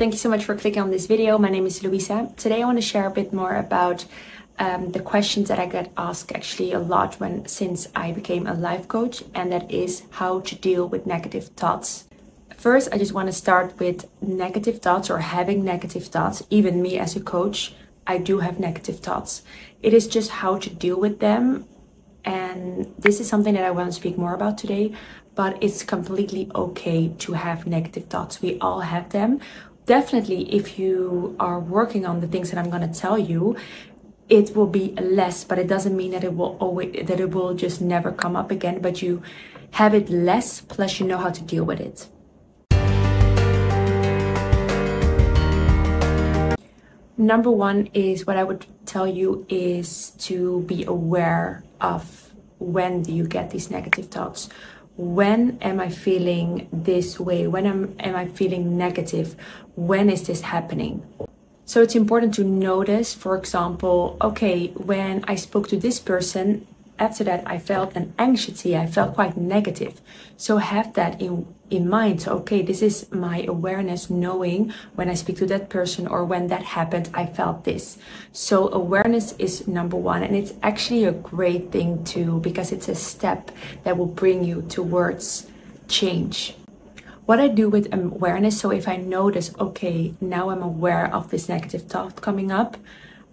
thank you so much for clicking on this video. My name is Louisa. Today I want to share a bit more about the questions that I get asked actually a lot since I became a life coach, and that is how to deal with negative thoughts. First, I just want to start with negative thoughts or having negative thoughts. Even me as a coach, I do have negative thoughts. It is just how to deal with them. And this is something that I want to speak more about today, but it's completely okay to have negative thoughts. We all have them. Definitely, if you are working on the things that I'm going to tell you, it will be less, but it doesn't mean that it will just never come up again, but you have it less, plus you know how to deal with it. Number one is what I would tell you is to be aware of when do you get these negative thoughts. When am I feeling this way? When am I feeling negative? When is this happening? So it's important to notice, for example, okay, when I spoke to this person, after that I felt an anxiety, I felt quite negative. So have that in mind. So, okay, this is my awareness, knowing when I speak to that person or when that happened, I felt this. So awareness is number one, and it's actually a great thing too, because it's a step that will bring you towards change. What I do with awareness, so if I notice, okay, now I'm aware of this negative thought coming up,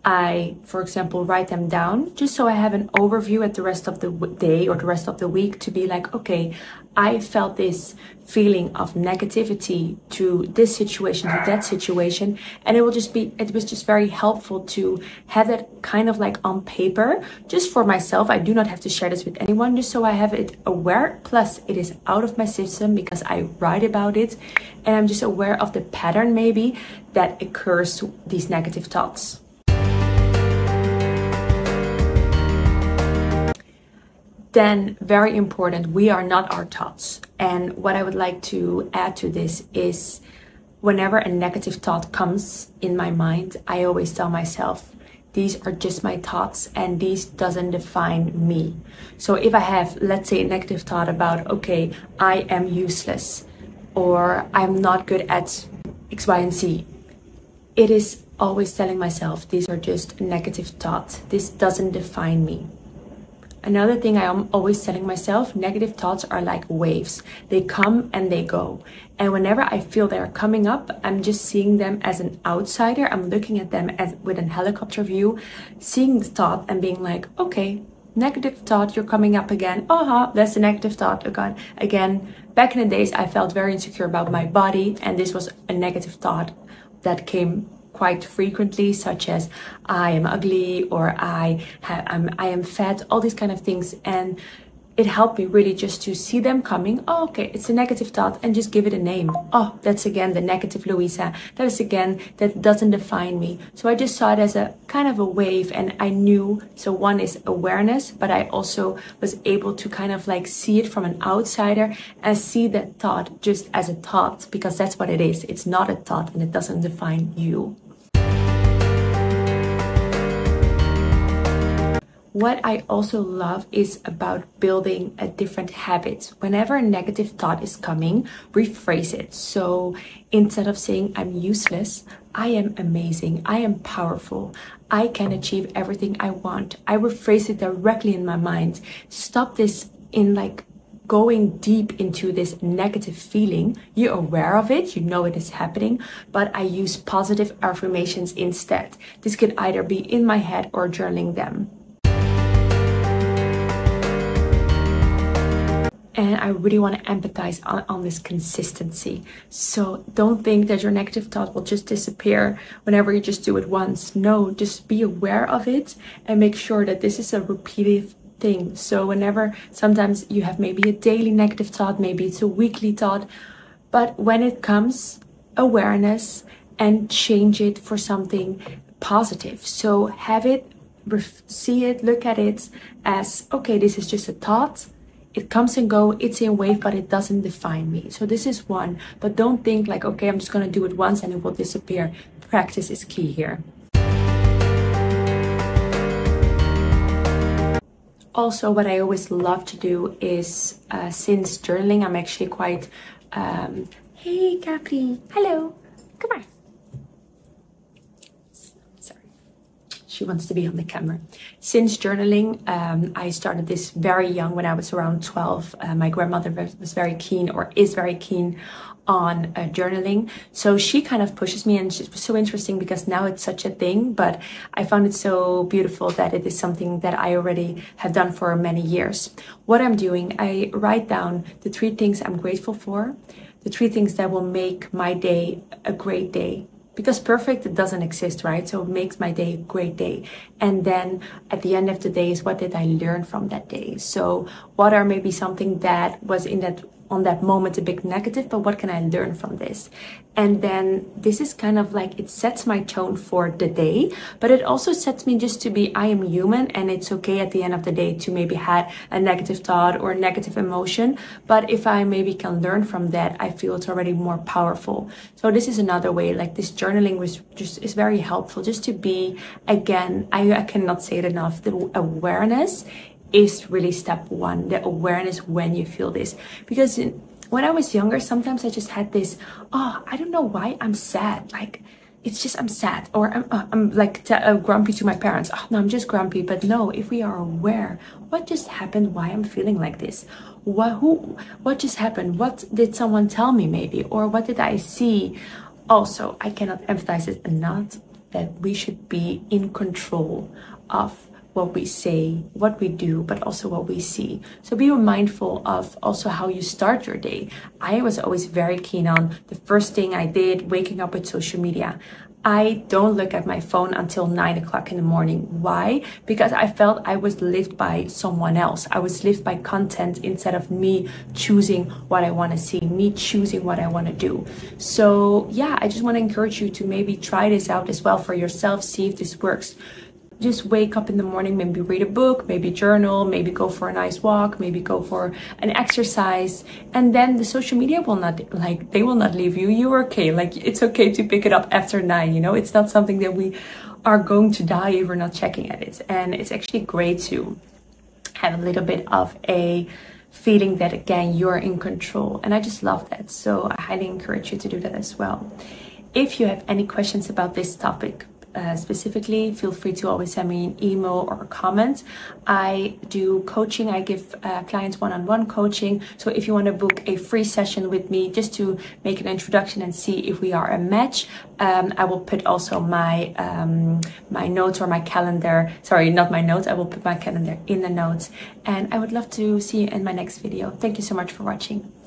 I, for example, write them down just so I have an overview at the rest of the day or the rest of the week to be like, okay, I felt this feeling of negativity to this situation, to that situation. And it was just very helpful to have that kind of like on paper, just for myself. I do not have to share this with anyone, just so I have it aware. Plus it is out of my system because I write about it and I'm just aware of the pattern maybe that occurs to these negative thoughts. Then, very important, we are not our thoughts. And what I would like to add to this is whenever a negative thought comes in my mind, I always tell myself, these are just my thoughts and these doesn't define me. So if I have, let's say, a negative thought about, okay, I am useless or I'm not good at X, Y, and Z, it is always telling myself, these are just negative thoughts. This doesn't define me. Another thing I am always telling myself, negative thoughts are like waves. They come and they go. And whenever I feel they're coming up, I'm just seeing them as an outsider. I'm looking at them with a helicopter view, seeing the thought and being like, okay, negative thought, you're coming up again. That's a negative thought again. Back in the days, I felt very insecure about my body, and this was a negative thought that came quite frequently, such as I am ugly or I am fat, all these kind of things. And it helped me really just to see them coming. Oh, okay, it's a negative thought, and just give it a name. Oh, that's again the negative Louisa. That is again, that doesn't define me. So I just saw it as a kind of a wave, and I knew, so one is awareness, but I also was able to kind of like see it from an outsider and see that thought just as a thought, because that's what it is. It's not a thought and it doesn't define you. What I also love is about building a different habit. Whenever a negative thought is coming, rephrase it. So instead of saying I'm useless, I am amazing, I am powerful, I can achieve everything I want. I rephrase it directly in my mind. Stop this in like going deep into this negative feeling. You're aware of it, you know it is happening, but I use positive affirmations instead. This could either be in my head or journaling them. And I really want to empathize on this consistency. So don't think that your negative thought will just disappear whenever you just do it once. No, just be aware of it and make sure that this is a repeated thing. So whenever, sometimes you have maybe a daily negative thought, maybe it's a weekly thought, but when it comes, awareness and change it for something positive. So have it, see it, look at it as, okay, this is just a thought. It comes and goes, it's in wave, but it doesn't define me. So this is one, but don't think like, okay, I'm just going to do it once and it will disappear. Practice is key here. Also, what I always love to do is, since journaling, I'm actually quite, hey Capri, hello, come on, she wants to be on the camera. Since journaling, I started this very young, when I was around 12. My grandmother was very keen, or is very keen, on journaling. So she kind of pushes me, and it was so interesting because now it's such a thing, but I found it so beautiful that it is something that I already have done for many years. What I'm doing, I write down the 3 things I'm grateful for, the 3 things that will make my day a great day. Because perfect, it doesn't exist, right? So it makes my day a great day. And then at the end of the day is, what did I learn from that day? So what are maybe something that was on that moment a big negative, but what can I learn from this? And then this is kind of like, it sets my tone for the day, but it also sets me just to be, I am human, and it's okay at the end of the day to maybe had a negative thought or a negative emotion. But if I maybe can learn from that, I feel it's already more powerful. So this is another way, like this journaling is very helpful, just to be, again, I cannot say it enough, the awareness is really step 1, the awareness when you feel this. Because when I was younger, sometimes I just had this, oh, I don't know why I'm sad. Like, it's just, I'm sad, or I'm like grumpy to my parents. Oh, no, I'm just grumpy. But no, if we are aware, what just happened, why I'm feeling like this? What just happened? What did someone tell me maybe? Or what did I see? Also, I cannot emphasize it enough that we should be in control of what we say, what we do, but also what we see. So be mindful of also how you start your day. I was always very keen on the first thing I did, waking up with social media. I don't look at my phone until 9 o'clock in the morning. Why? Because I felt I was lived by someone else. I was lived by content instead of me choosing what I want to see, me choosing what I want to do. So yeah, I just want to encourage you to maybe try this out as well for yourself, see if this works. Just wake up in the morning, maybe read a book, maybe journal, maybe go for a nice walk, maybe go for an exercise. And then the social media will not, like, they will not leave you. You're okay. Like, it's okay to pick it up after 9, you know? It's not something that we are going to die if we're not checking at it. And it's actually great to have a little bit of a feeling that, again, you're in control. And I just love that. So I highly encourage you to do that as well. If you have any questions about this topic, specifically, feel free to always send me an email or a comment. I do coaching. I give clients one-on-one coaching. So if you want to book a free session with me just to make an introduction and see if we are a match, I will put also my my notes or my calendar. Sorry, not my notes. I will put my calendar in the notes. And I would love to see you in my next video. Thank you so much for watching.